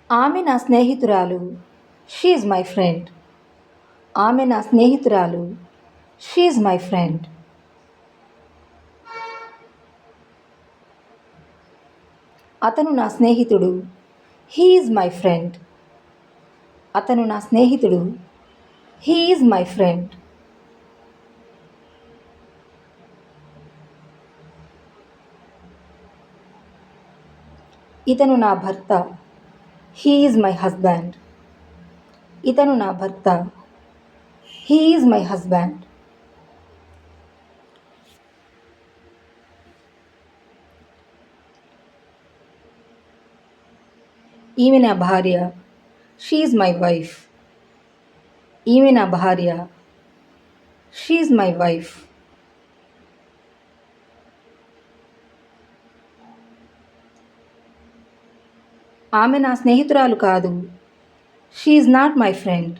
ఆమె నా స్నేహితురాలు. She is my friend. ఆమె నా స్నేహితురాలు. She is my friend. అతను నా స్నేహితుడు. He is my friend. అతను నా స్నేహితుడు. He is my friend. ఇతను నా భర్త. He is my husband. ఇతను నా భర్త. He is my husband. ఈమె నా భార్య. She is my wife. ఈమె నా భార్య. She is my wife. ఆమె నా స్నేహితురాలు కాదు. She is not my friend.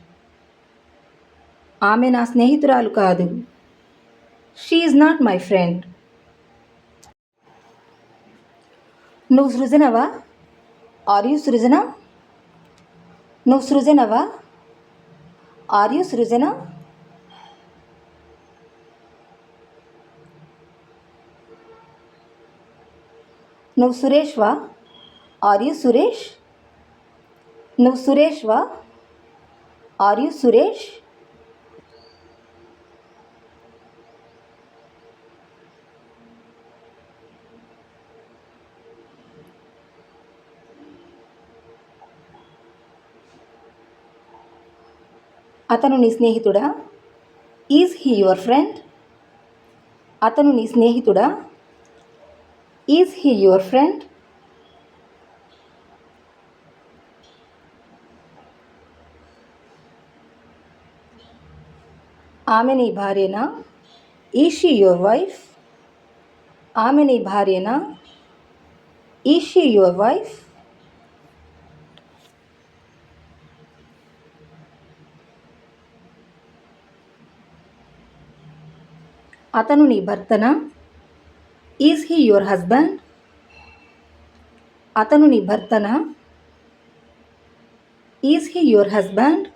ఆమె నా స్నేహితురాలు కాదు. She is not my friend. నువ్వు సృజనవా? ఆర్ యు సృజన? నువ్వు సృజనవా? ఆర్ యు సృజన? నువ్వు సురేష్వా? Are you Suresh? నువ్వు సురేష్వా? Are you Suresh? అతను నీ స్నేహితుడా? Is he your friend? అతను నీ స్నేహితుడా? Is he your friend? ఆమె నీ భార్యనా? Is she your wife? ఆమె నీ భార్యనా? Is she your wife? అతను నీ భర్తనా? Is he your husband? అతను నీ భర్తనా? Is he your husband?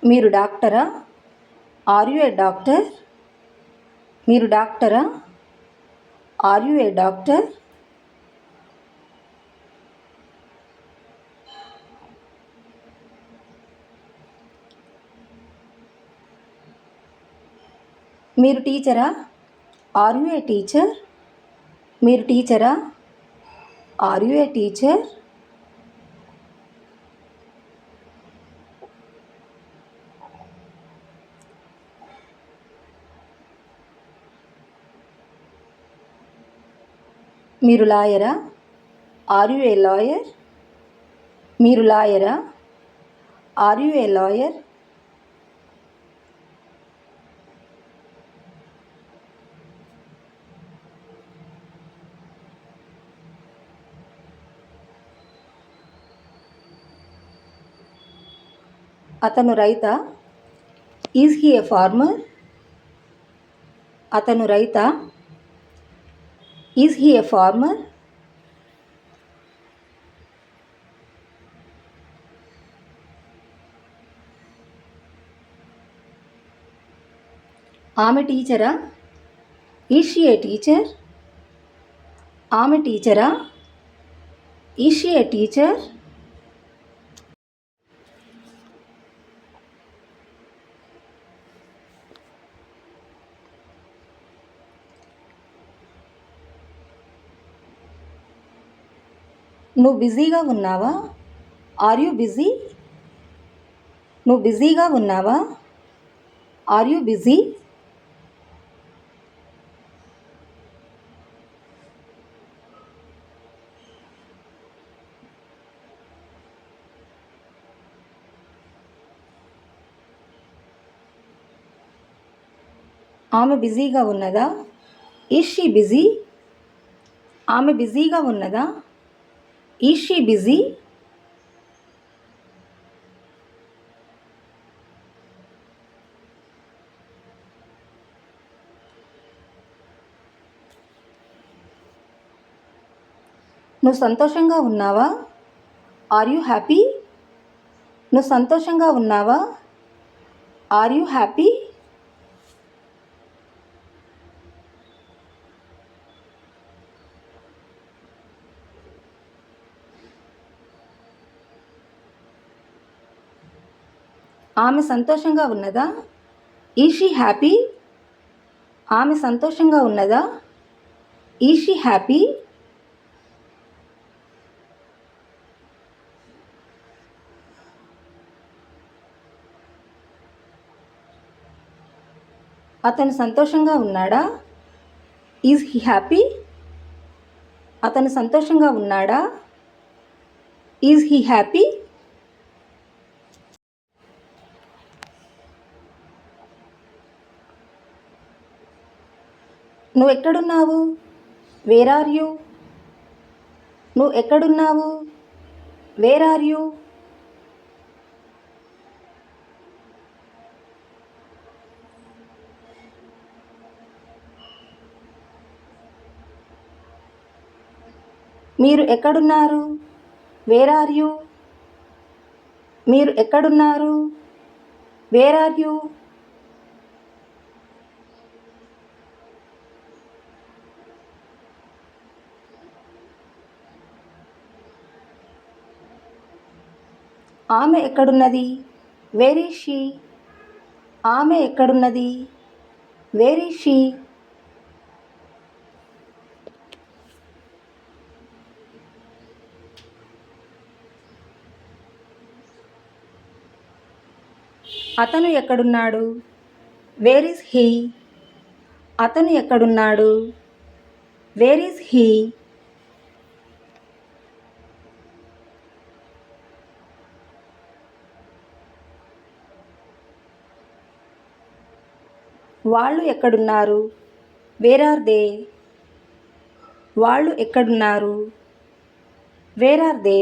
మీరు డాక్టరా? Are you a doctor? మీరు డాక్టరా? Are you a doctor? మీరు టీచరా? Are you a teacher? మీరు టీచరా? Are you a teacher? మీరు లాయరా? Are you a lawyer? మీరు లాయరా? Are you a lawyer? అతను రైతా? Is he a farmer? అతను రైతా? Is he a farmer? ఆమె టీచరా? Is she a teacher? ఆమె టీచరా? Is she a teacher? నువ్వు బిజీగా ఉన్నావా? Are you busy? నువ్వు బిజీగా ఉన్నావా? Are you busy? ఆమె బిజీగా ఉన్నదా? Is she busy? ఆమె బిజీగా ఉన్నదా? Is she busy? నువ్వు సంతోషంగా ఉన్నావా? Are you happy? నువ్వు సంతోషంగా ఉన్నావా? Are you happy? ఆమె సంతోషంగా ఉన్నదా? Is she happy? ఆమె సంతోషంగా ఉన్నదా? Is she happy? అతను సంతోషంగా ఉన్నాడా? Is he happy? అతను సంతోషంగా ఉన్నాడా? Is he happy? నువ్వు ఎక్కడున్నావు? Where are you? నువ్వు ఎక్కడున్నావు? Where are you? మీరు ఎక్కడున్నారు? Where are you? మీరు ఎక్కడున్నారు? Where are you? ఆమె ఎక్కడున్నది? Where is she? ఆమె ఎక్కడున్నది? Where is she? అతను ఎక్కడున్నాడు? Where is he? అతను ఎక్కడున్నాడు? Where is he? వాళ్ళు ఎక్కడున్నారు? Where are they? వాళ్ళు ఎక్కడున్నారు? Where are they?